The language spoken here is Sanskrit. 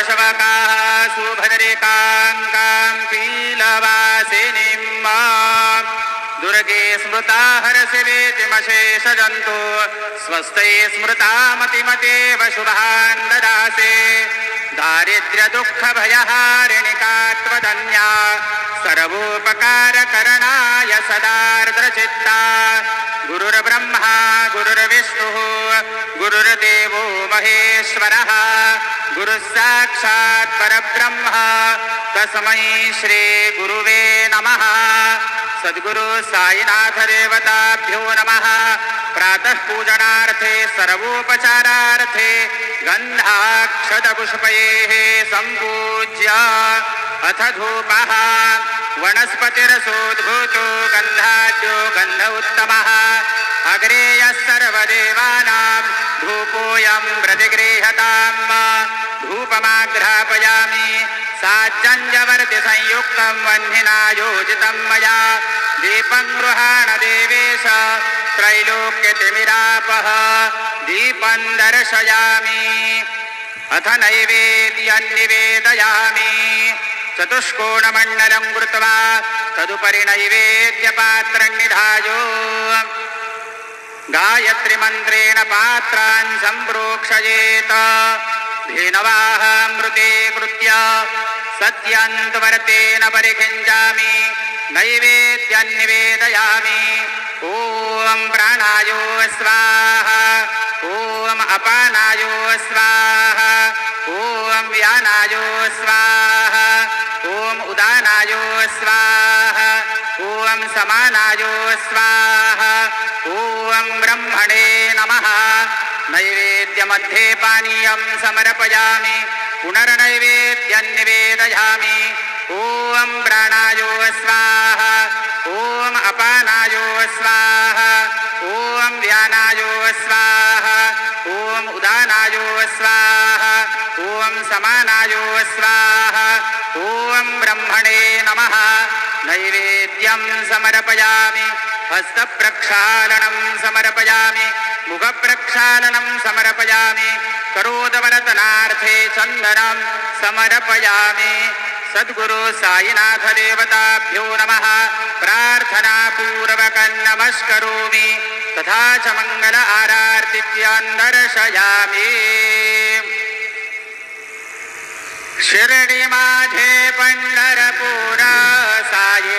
दशवकाः सुभद्रेकाङ्कां पीलवासिनीं दुर्गे स्मृता हरसिवेतिमशेषजन्तु स्वस्ते स्मृता मतिमतेव शुभान् ददासे दारिद्र्यदुःखभयहारिणिका त्वदन्या सर्वोपकारकरणाय सदार्द्रचित्ता गुरुर्ब्रह्मा गुरुर्विष्णुः गुरुर्देवो महेश्वरः गुरुः साक्षात् परब्रह्म तस्मै श्री गुरुवे नमः। सद्गुरु साईनाथ देवताभ्यो नमः। प्रातः पूजनार्थे सर्वोपचारार्थे गन्धाक्षतपुष्पैः सम्पूज्य अथ धूपः वनस्पतिरसोद्भूतो गन्धाढ्यो गन्ध उत्तमः अग्रे यः सर्वदेवानां धूपोऽयं प्रतिगृह्यताम् धूपमाघ्रापयामि साज्जन्यवर्तिसंयुक्तं वह्निना योजितं मया दीपं गृहाण देवेश त्रैलोक्यतिमिरापः दीपं दर्शयामि अथ नैवेद्यं निवेदयामि चतुष्कोणमण्डलं कृत्वा तदुपरि नैवेद्यपात्रं निधायो गायत्रीमन्त्रेण पात्रान् सम्प्रोक्षयेत धेनवामृते कृत्य सत्यन्तवर्तेन परिखिञ्जामि नैवेद्यं निवेदयामि ॐ प्राणायो स्वाहा ॐ अपानायो स्वाहा ॐ व्यानायो स्वाहा ॐ उदानायो स्वाहा ॐ समानायो स्वाहा ॐ ब्रह्मणे नमः। नैवेद्यमध्ये पानीयं समर्पयामि पुनर्नैवेद्यं निवेदयामि ॐ प्राणायो स्वाहा ॐ अपानायो स्वाहा ॐ व्यानायो स्वाहा ॐ उदानायो स्वाहा ॐ समानायो स्वाहा ॐ ब्रह्मणे नमः। नैवेद्यं समर्पयामि हस्तप्रक्षालनं समर्पयामि मुखप्रक्षालनं समर्पयामि करोदवरतनार्थे चन्दनं समर्पयामि। सद्गुरु साईनाथ देवताभ्यो नमः। प्रार्थनापूर्वकं नमस्करोमि तथा च मंगल आरार्तिं दर्शयामि। शिर्डी माझे पंढरपूर साई